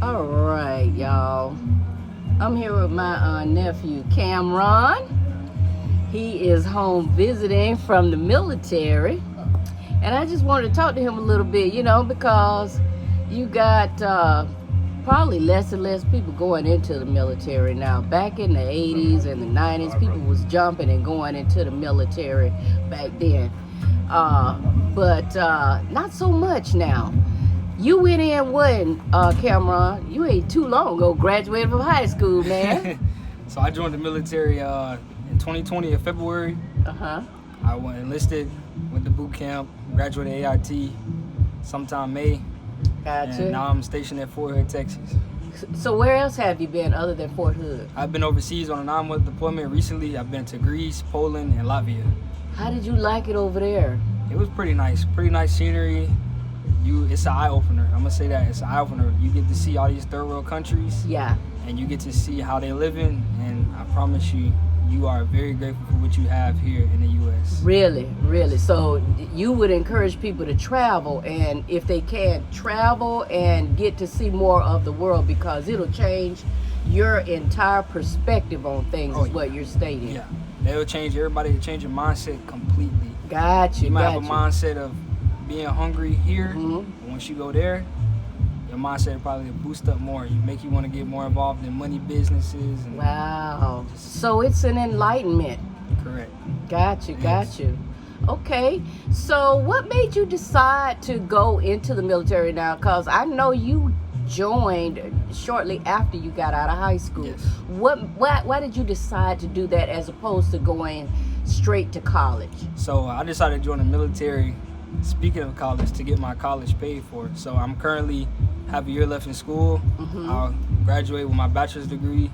All right, y'all. I'm here with my nephew, Camron. He is home visiting from the military. And I just wanted to talk to him a little bit, because you got probably less and less people going into the military now. Back in the 80s and the 90s, people was jumping and going into the military back then. But not so much now. You went in when, Camron? You ain't too long ago graduated from high school, man. So I joined the military in 2020 in February. I went enlisted, went to boot camp, graduated AIT sometime May. Gotcha. And now I'm stationed at Fort Hood, Texas. So where else have you been other than Fort Hood? I've been overseas on a 9-month deployment recently. I've been to Greece, Poland, and Latvia. How did you like it over there? It was pretty nice scenery. It's an eye-opener. I'm gonna say that, it's an eye-opener. You get to see all these third world countries. Yeah. And you get to see how they living, and I promise you, you are very grateful for what you have here in the U.S. Really, really. So you would encourage people to travel, and if they can, travel and get to see more of the world, because it'll change your entire perspective on things, is what you're stating. Yeah, they'll change everybody, change your mindset completely. Gotcha. You might have a mindset of being hungry here, and once you go there, your mindset will probably boost up more. Make you want to get more involved in money, businesses. And wow. So it's an enlightenment. Correct. Got you. Okay. So what made you decide to go into the military now? Because I know you joined shortly after you got out of high school. Yes. Why did you decide to do that as opposed to going straight to college? So I decided to join the military, speaking of college, to get my college paid for. So I'm currently have a year left in school. I'll graduate with my bachelor's degree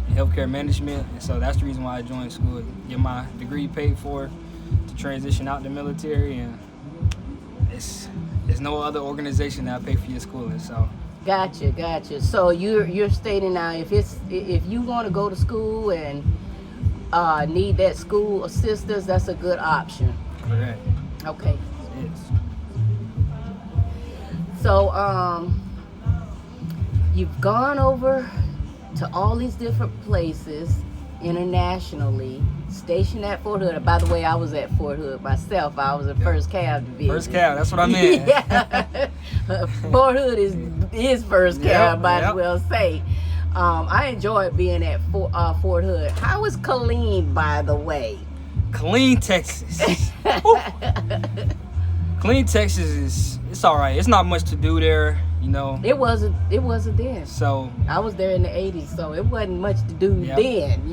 in healthcare management, and so that's the reason why I joined school, get my degree paid for, to transition out the military. And there's no other organization that pay for your schooling. So Gotcha. So you're stating now, if you want to go to school and need that school assistance, that's a good option. Correct. Okay. Yes. So you've gone over to all these different places internationally, stationed at Fort Hood. By the way, I was at Fort Hood myself. I was in First Cav Division. First Cav, that's what I meant. Yeah. Fort Hood is First Cav, might as well say. I enjoyed being at Fort Hood. How was Killeen, by the way? Killeen, Texas. Killeen, Texas it's all right. It's not much to do there, It wasn't then. So I was there in the 80s, so it wasn't much to do then.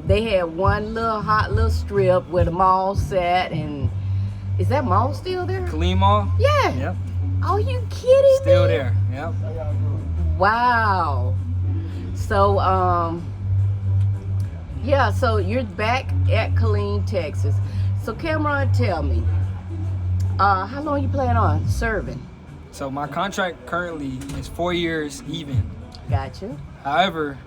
They had one little hot little strip where the mall sat, and is that mall still there? Killeen Mall? Yeah. Yep. Are you kidding Still me? there. Yep. Wow. So so you're back at Killeen, Texas. So Camron, tell me, how long you plan on serving? So my contract currently is 4 years even. Gotcha. However,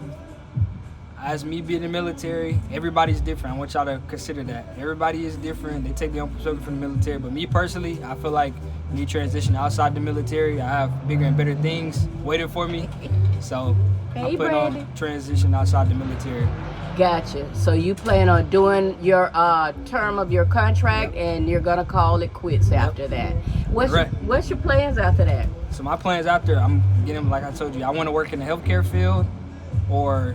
as me being in the military, everybody's different. I want y'all to consider that. Everybody is different. They take their own perspective from the military. But me personally, I feel like when you transition outside the military, I have bigger and better things waiting for me. So I plan on transition outside the military. Gotcha. So you plan on doing your term of your contract, and you're gonna call it quits after that. What's your plans after that? So my plans after, I'm getting, like I told you, I want to work in the healthcare field or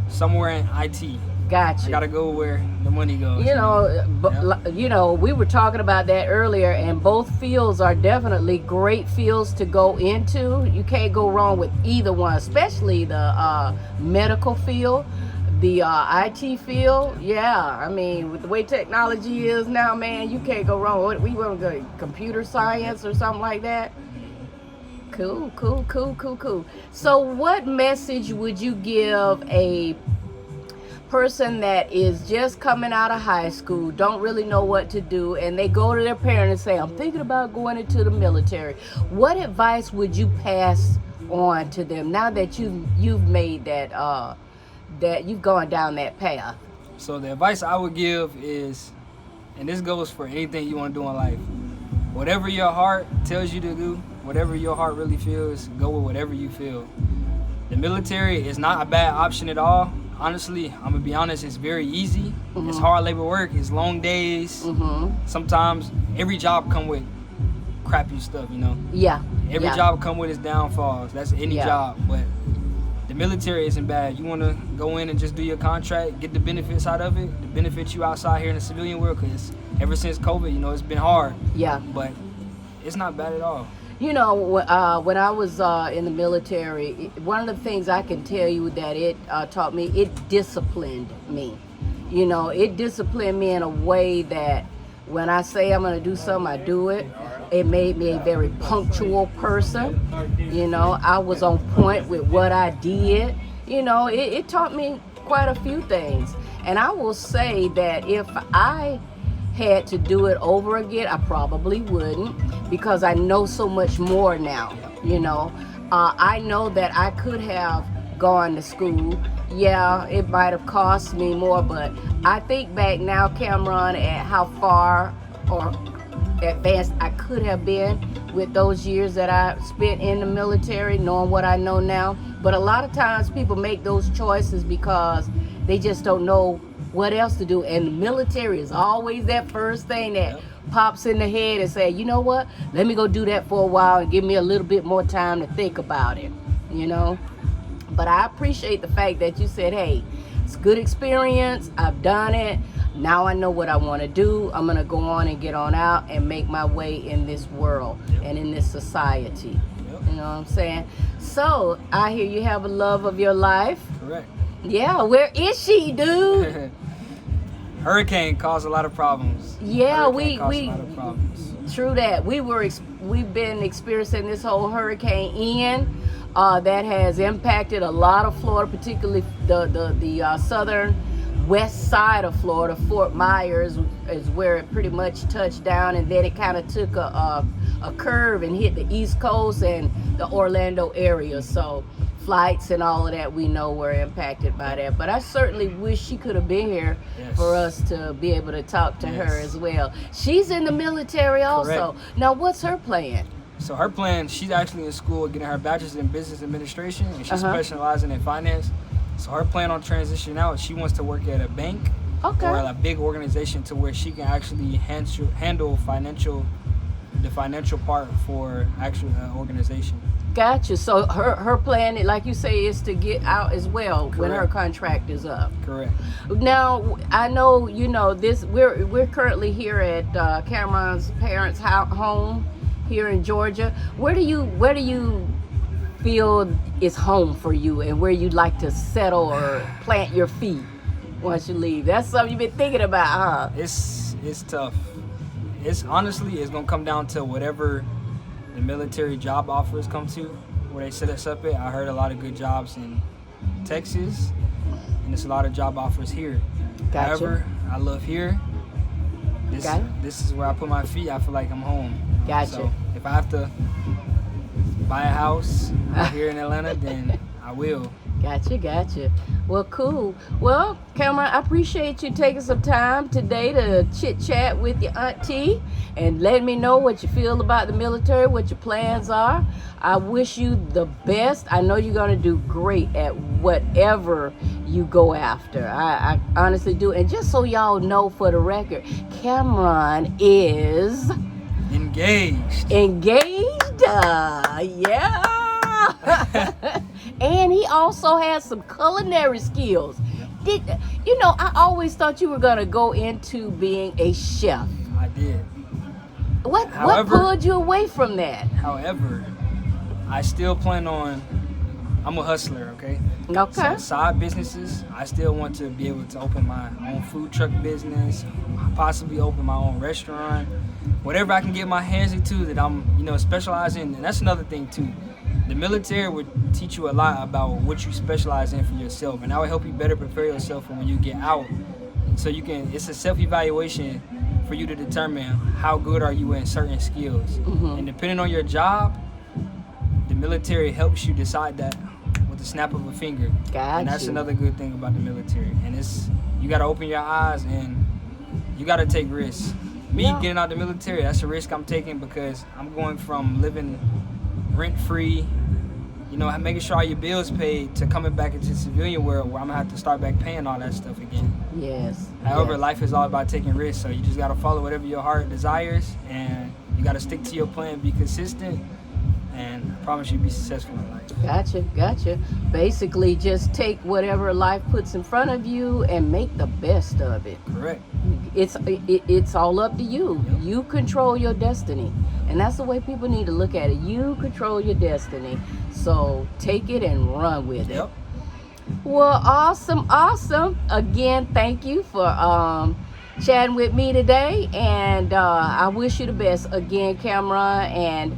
somewhere in IT. Gotcha. I gotta go where the money goes. We were talking about that earlier, and both fields are definitely great fields to go into. You can't go wrong with either one, especially the medical field. The IT field, I mean, with the way technology is now, man, you can't go wrong. We want to go computer science or something like that. Cool. So what message would you give a person that is just coming out of high school, don't really know what to do, and they go to their parent and say, I'm thinking about going into the military? What advice would you pass on to them now that you've made that that you've gone down that path? So the advice I would give is, and this goes for anything you want to do in life, whatever your heart tells you to do, whatever your heart really feels, go with whatever you feel. The military is not a bad option at all. Honestly, I'm gonna be honest, it's very easy. It's hard labor work, it's long days. Sometimes every job come with crappy stuff, you know? Yeah. Every job come with its downfalls. That's any job, but the military isn't bad. You wanna go in and just do your contract, get the benefits out of it, the benefits you outside here in the civilian world, because ever since COVID, you know, it's been hard. Yeah. But it's not bad at all. You know, when I was in the military, one of the things I can tell you that it taught me, it disciplined me. You know, it disciplined me in a way that when I say I'm going to do something, I do it. It made me a very punctual person. You know, I was on point with what I did. You know, it taught me quite a few things. And I will say that if I had to do it over again, I probably wouldn't, because I know so much more now. You know, I know that I could have gone to school. Yeah, it might have cost me more, but I think back now, Camron, at how far or advanced I could have been with those years that I spent in the military, knowing what I know now. But a lot of times people make those choices because they just don't know what else to do, and the military is always that first thing that pops in the head and say, you know what, let me go do that for a while and give me a little bit more time to think about it, you know. But I appreciate the fact that you said, hey, it's good experience, I've done it, now I know what I want to do. I'm gonna go on and get on out and make my way in this world and in this society. You know what I'm saying? So I hear you have a love of your life. Correct. Yeah, where is she, dude? Hurricane caused a lot of problems. Yeah, we caused a lot of problems. True that. We've been experiencing this whole Hurricane Ian that has impacted a lot of Florida, particularly the southern west side of Florida. Fort Myers is where it pretty much touched down, and then it kind of took a curve and hit the East Coast and the Orlando area. So flights and all of that, we know, were impacted by that. But I certainly wish she could have been here for us to be able to talk to her as well. She's in the military also. Correct. Now, what's her plan? So her plan, she's actually in school getting her bachelor's in business administration, and she's specializing in finance. So her plan on transitioning out, she wants to work at a bank or a big organization to where she can actually handle the financial part for actual organization. Gotcha. So her plan, like you say, is to get out as well when her contract is up. Correct. Now, I know you know this. We're currently here at Camron's parents' home here in Georgia. Where do you feel is home for you, and where you'd like to settle or plant your feet once you leave? That's something you've been thinking about, huh? It's tough. It's honestly, it's gonna come down to whatever the military job offers come to, where they set us up at. I heard a lot of good jobs in Texas, and there's a lot of job offers here. Gotcha. However, I love here. This is where I put my feet. I feel like I'm home. Gotcha. So if I have to buy a house out here in Atlanta, then I will. Gotcha. Well, cool. Well, Camron, I appreciate you taking some time today to chit-chat with your auntie and letting me know what you feel about the military, what your plans are. I wish you the best. I know you're going to do great at whatever you go after. I honestly do. And just so y'all know, for the record, Camron is engaged. Yeah. And he also has some culinary skills. I always thought you were gonna go into being a chef. I did. What pulled you away from that? However, I still plan on, I'm a hustler, okay? Okay. So side businesses, I still want to be able to open my own food truck business, possibly open my own restaurant, whatever I can get my hands into that I'm, specializing in. And that's another thing too. The military would teach you a lot about what you specialize in for yourself, and that will help you better prepare yourself for when you get out. So it's a self-evaluation for you to determine how good are you in certain skills. And depending on your job, the military helps you decide that with the snap of a finger. And that's another good thing about the military. And you got to open your eyes, and you got to take risks. Me getting out the military, that's a risk I'm taking, because I'm going from living rent-free, you know, making sure all your bills paid, to coming back into the civilian world where I'm gonna have to start back paying all that stuff again. Yes. However, yes. life is all about taking risks, so you just gotta follow whatever your heart desires, and you gotta stick to your plan, be consistent, and I promise you'll be successful in life. Gotcha. Basically, just take whatever life puts in front of you and make the best of it. Correct. It's all up to you. Yep. You control your destiny, and that's the way people need to look at it. You control your destiny, so take it and run with it. Yep. Well, awesome. Again, thank you for chatting with me today, and I wish you the best again, Camron. And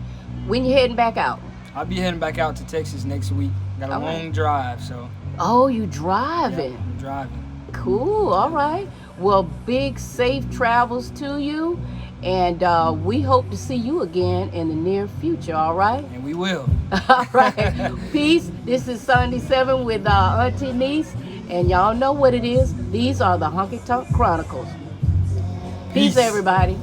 when you heading back out? I'll be heading back out to Texas next week. Got a long drive, so. Oh, you driving? Yep, I'm driving. Cool. All right. Well, big safe travels to you, and we hope to see you again in the near future. All right. And we will. All right. Peace. This is Sunday 7 with AN-T-NEES, and y'all know what it is. These are the Honky Tonk Chronicles. Peace, everybody.